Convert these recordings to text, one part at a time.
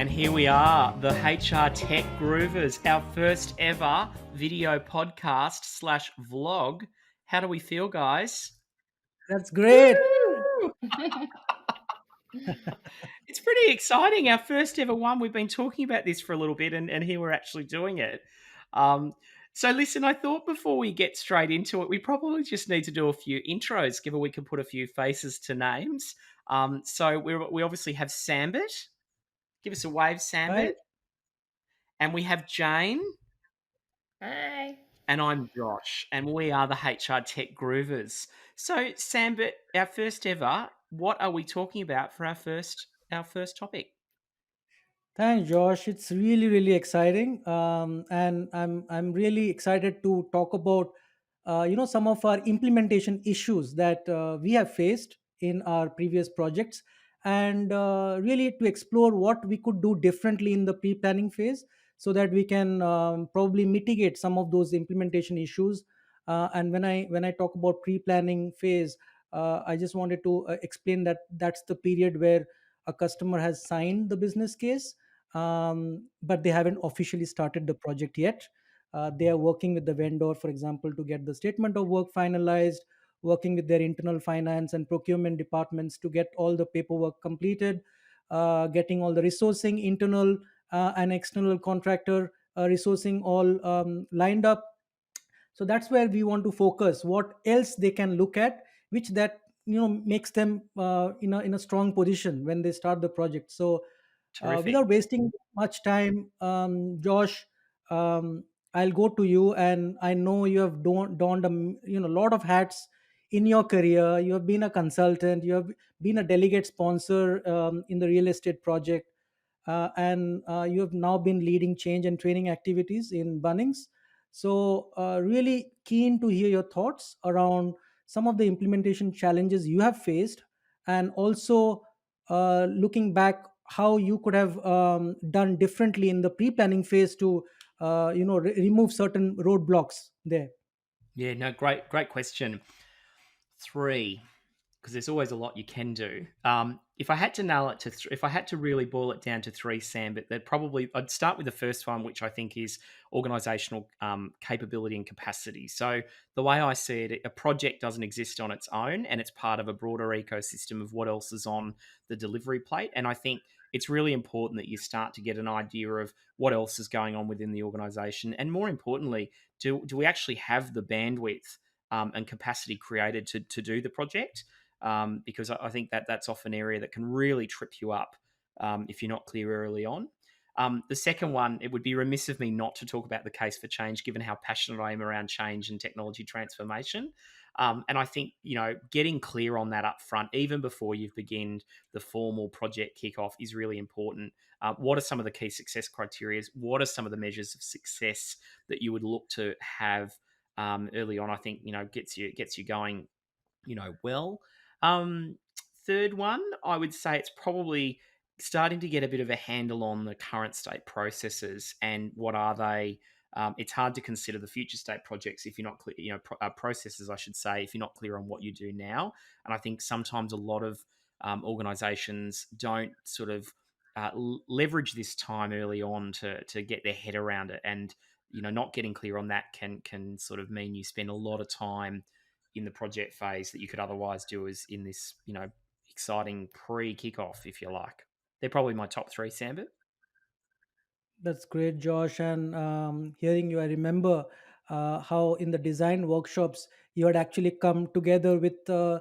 And here we are, the HR Tech Groovers, our first ever video podcast slash vlog. How do we feel, guys? That's great. Woo! It's pretty exciting. Our first ever one. We've been talking about this for a little bit, and here we're actually doing it. So, listen, I thought before we get straight into it, we probably just need to do a few intros, given we can put a few faces to names. So, we obviously have Sambit. Give us a wave, Hi. Sambit. And we have Jane. Hi. And I'm Josh, and we are the HR Tech Groovers. So, Sambit, our first ever, what are we talking about for our first topic? Thanks, Josh. It's really exciting, and I'm really excited to talk about some of our implementation issues that we have faced in our previous projects, and really to explore what we could do differently in the pre-planning phase, so that we can probably mitigate some of those implementation issues. And when I talk about pre-planning phase, I just wanted to explain that that's the period where a customer has signed the business case, but they haven't officially started the project yet. They are working with the vendor, for example, to get the statement of work finalized, working with their internal finance and procurement departments to get all the paperwork completed, getting all the resourcing, internal and external contractor resourcing all lined up. So that's where we want to focus what else they can look at, which that makes them in a strong position when they start the project. So Terrific. without wasting much time, Josh, um, I'll go to you, and I know you have donned a lot of hats in your career. You have been a consultant, you have been a delegate sponsor in the real estate project, and you have now been leading change and training activities in Bunnings. So, really keen to hear your thoughts around some of the implementation challenges you have faced, and also looking back how you could have done differently in the pre-planning phase to remove certain roadblocks there. Yeah, no, great question. Three, because there's always a lot you can do. If I had to nail it to, if I had to really boil it down to three, Sam, but that probably I'd start with the first one, which I think is organizational capability and capacity. So the way I see it, a project doesn't exist on its own, and it's part of a broader ecosystem of what else is on the delivery plate. And I think it's really important that you start to get an idea of what else is going on within the organization, and more importantly, do we actually have the bandwidth and capacity created to do the project? Because I think that's often an area that can really trip you up if you're not clear early on. The second one, it would be remiss of me not to talk about the case for change, given how passionate I am around change and technology transformation. And I think getting clear on that up front, even before you've begun the formal project kickoff, is really important. What are some of the key success criteria? What are some of the measures of success that you would look to have early on? I think gets you going well. Um, Third one, I would say it's probably starting to get a bit of a handle on the current state processes and what are they. It's hard to consider the future state projects if you're not clear, processes, I should say, if you're not clear on what you do now. And I think sometimes a lot of organizations don't sort of leverage this time early on to get their head around it. And, not getting clear on that can sort of mean you spend a lot of time in the project phase that you could otherwise do as in this, exciting pre-kickoff, if you like. They're probably my top three, Sambit. That's great, Josh. And hearing you, I remember how in the design workshops you had actually come together with the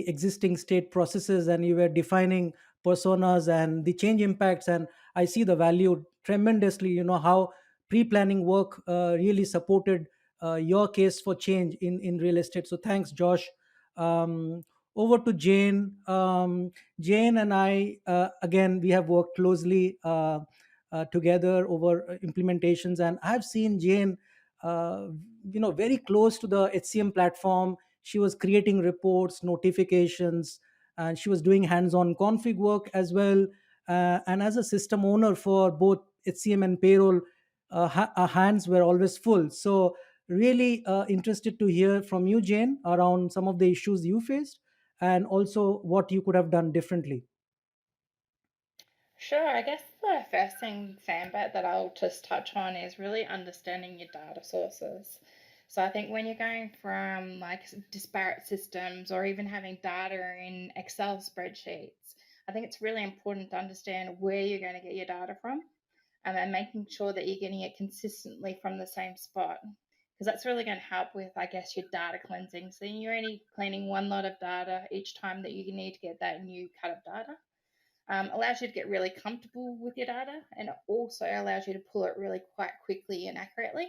existing state processes, and you were defining personas and the change impacts. And I see the value tremendously. You know how pre-planning work really supported your case for change in real estate. So thanks, Josh. Um, Over to Jane. Jane and I, again, we have worked closely together over implementations, and I've seen Jane very close to the HCM platform. She was creating reports, notifications, and she was doing hands-on config work as well. And as a system owner for both HCM and payroll, our hands were always full. So really interested to hear from you, Jane, around some of the issues you faced, and also what you could have done differently. Sure, I guess the first thing, Sambit, that I'll just touch on is really understanding your data sources. So I think when you're going from like disparate systems or even having data in Excel spreadsheets, I think it's really important to understand where you're going to get your data from and then making sure that you're getting it consistently from the same spot. Because that's really going to help with, I guess, your data cleansing. So you're only cleaning one lot of data each time that you need to get that new cut of data. Allows you to get really comfortable with your data and it also allows you to pull it really quite quickly and accurately.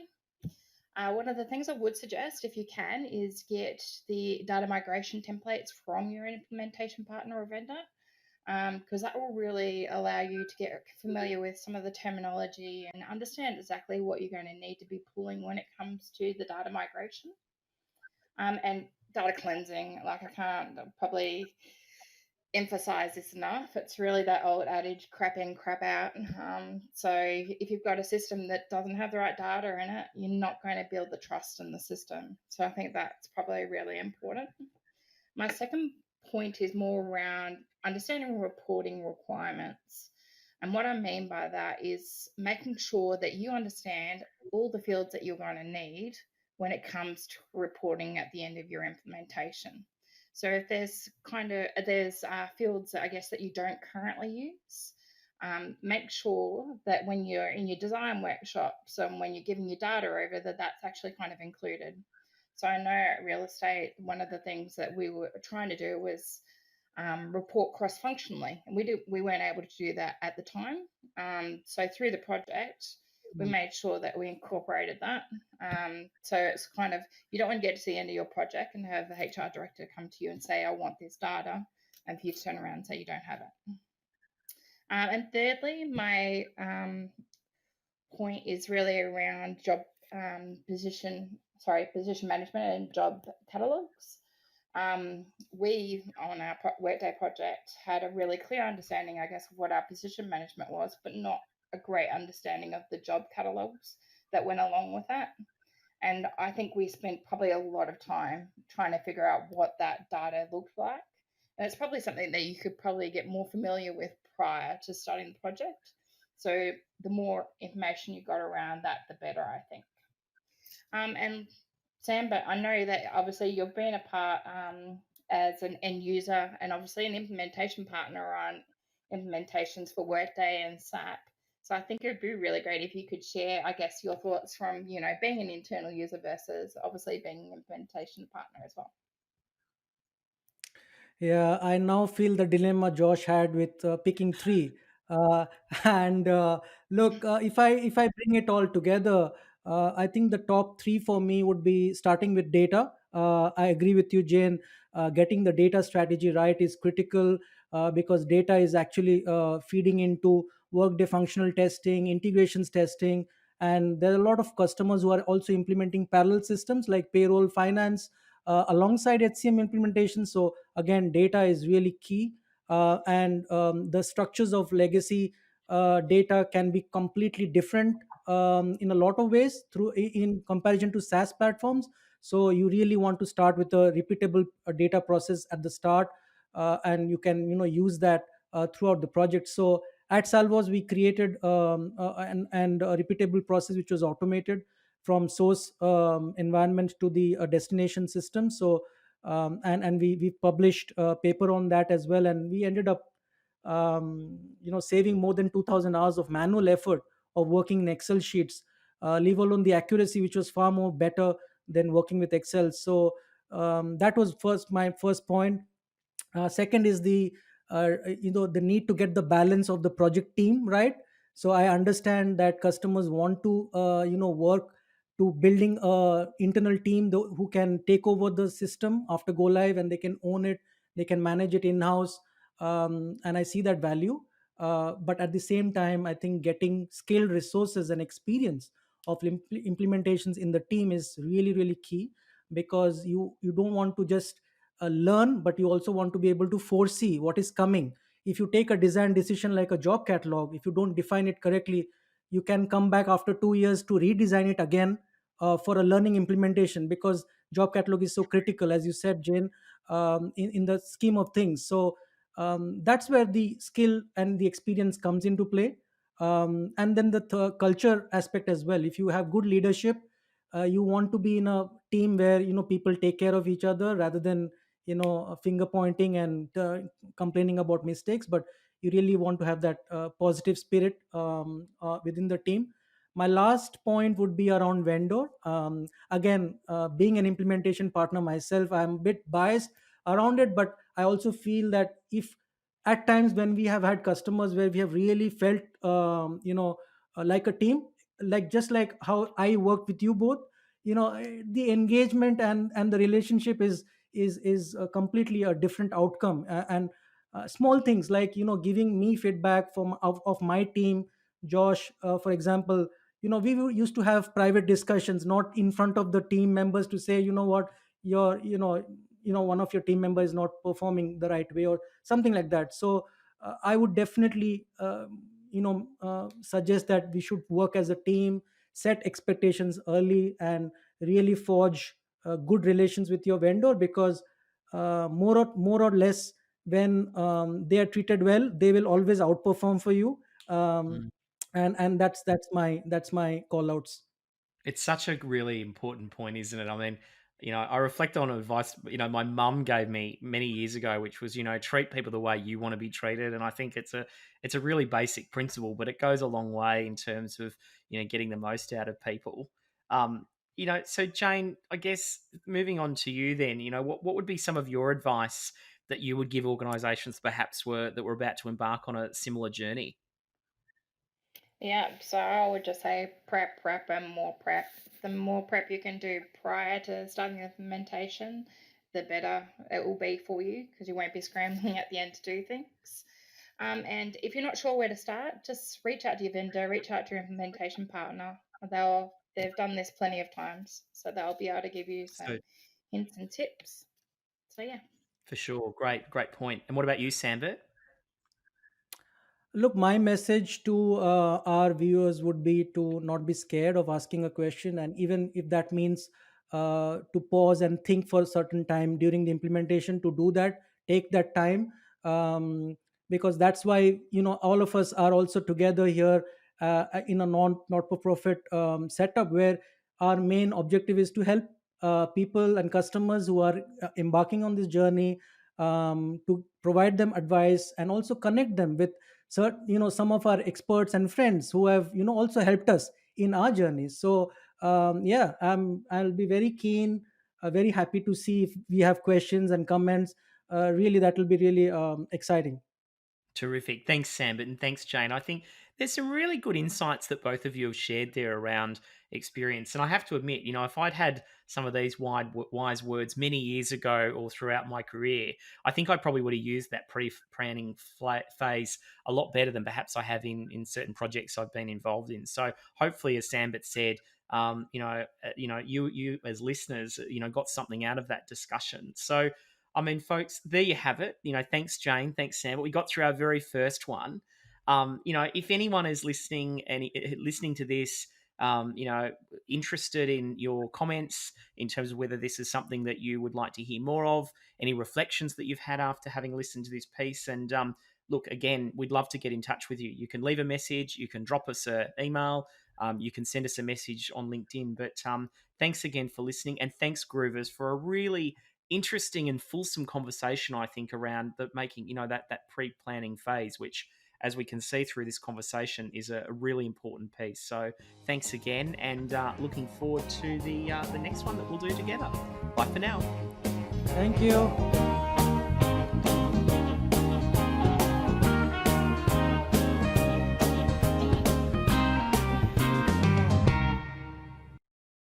One of the things I would suggest, if you can, is get the data migration templates from your implementation partner or vendor, because that will really allow you to get familiar with some of the terminology and understand exactly what you're going to need to be pulling when it comes to the data migration. And data cleansing, like I can't probably emphasize this enough. It's really that old adage, crap in, crap out. So if you've got a system that doesn't have the right data in it, you're not going to build the trust in the system. So I think that's probably really important. My second point is more around understanding reporting requirements. And what I mean by that is making sure that you understand all the fields that you're going to need when it comes to reporting at the end of your implementation. So if there's fields that I guess that you don't currently use, make sure that when you're in your design workshops and when you're giving your data over, that that's actually kind of included. So I know at real estate, one of the things that we were trying to do was report cross functionally, and we weren't able to do that at the time. So through the project, we made sure that we incorporated that. So it's kind of you don't want to get to the end of your project and have the HR director come to you and say, "I want this data," and for you to turn around and say you don't have it. And thirdly, my point is really around position management and job catalogs. We on our Workday project had a really clear understanding, I guess, of what our position management was, but not a great understanding of the job catalogs that went along with that. And I think we spent probably a lot of time trying to figure out what that data looked like. And it's probably something that you could probably get more familiar with prior to starting the project. So the more information you got around that, the better, I think. And Sam, but I know that obviously you've been a part as an end user and obviously an implementation partner on implementations for Workday and SAP. So I think it would be really great if you could share, I guess, your thoughts from, being an internal user versus obviously being an implementation partner as well. Yeah, I now feel the dilemma Josh had with picking three. Uh, and look, if I bring it all together, I think the top three for me would be starting with data. I agree with you, Jane. Getting the data strategy right is critical because data is actually feeding into workday functional testing, integrations testing, and there are a lot of customers who are also implementing parallel systems like payroll, finance, alongside HCM implementation. So again, data is really key, and the structures of legacy data can be completely different in a lot of ways in comparison to SaaS platforms. So you really want to start with a repeatable data process at the start, and you can use that throughout the project. So at Salvos, we created and a repeatable process which was automated from source environment to the destination system. So and we published a paper on that as well, and we ended up saving more than 2000 hours of manual effort of working in Excel sheets, leave alone the accuracy, which was far more better than working with Excel. So that was my first point. Second is the need to get the balance of the project team right. So I understand that customers want to work to building a internal team who can take over the system after go live, and they can own it, they can manage it in house. And I see that value, but at the same time, I think getting skilled resources and experience of implementations in the team is really really key, because you don't want to just learn, but you also want to be able to foresee what is coming. If you take a design decision like a job catalog, if you don't define it correctly, you can come back after 2 years to redesign it again for a learning implementation, because job catalog is so critical, as you said, Jane, in the scheme of things. So That's where the skill and the experience comes into play. And then the culture aspect as well. If you have good leadership, you want to be in a team where people take care of each other rather than finger pointing and complaining about mistakes, but you really want to have that positive spirit within the team. My last point would be around vendor. Again, being an implementation partner myself, I'm a bit biased around it, but I also feel that if at times when we have had customers where we have really felt like a team, like just like how I worked with you both, the engagement and the relationship is completely a different outcome. And small things like giving me feedback of my team, Josh, for example, used to have private discussions, not in front of the team members, to say, what, your one of your team members is not performing the right way or something like that. So I would definitely suggest that we should work as a team, set expectations early, and really forge good relations with your vendor, because more or less, when they are treated well, they will always outperform for you. um, Mm. and that's my call outs. It's such a really important point, isn't it? I mean, I reflect on advice, my mum gave me many years ago, which was, treat people the way you want to be treated. And I think it's a really basic principle, but it goes a long way in terms of, getting the most out of people. Um, so Jane, I guess moving on to you then, what would be some of your advice that you would give organizations perhaps that were about to embark on a similar journey? Yeah, so I would just say prep, and more prep. The more prep you can do prior to starting the implementation, the better it will be for you, because you won't be scrambling at the end to do things. And if you're not sure where to start, just reach out to your vendor, reach out to your implementation partner. They've done this plenty of times, so they'll be able to give you So some hints and tips. So yeah. for sure, great point. And what about you, Sambit? Look, my message to our viewers would be to not be scared of asking a question, and even if that means to pause and think for a certain time during the implementation, to do that, take that time, um, because that's why all of us are also together here in a not for profit setup, where our main objective is to help people and customers who are embarking on this journey, to provide them advice and also connect them with some of our experts and friends who have also helped us in our journeys. So yeah, I'll be very keen, very happy to see if we have questions and comments. Really, that will be really exciting. Terrific. Thanks, Sam, and thanks, Jane. I think there's some really good insights that both of you have shared there around experience. And I have to admit, if I'd had some of these wise words many years ago or throughout my career, I think I probably would have used that pre-planning phase a lot better than perhaps I have in certain projects I've been involved in. So hopefully, as Sambit said, you as listeners, got something out of that discussion. So I mean, folks, there you have it. Thanks, Jane. Thanks, Sam. But we got through our very first one. If anyone is listening to this, interested in your comments in terms of whether this is something that you would like to hear more of, any reflections that you've had after having listened to this piece, and look, again, we'd love to get in touch with you. You can leave a message, you can drop us an email, you can send us a message on LinkedIn. But thanks again for listening, and thanks, Groovers, for a really interesting and fulsome conversation, I think, around the making, that pre-planning phase, which, as we can see through this conversation, is a really important piece. So thanks again, and looking forward to the next one that we'll do together. Bye for now. Thank you.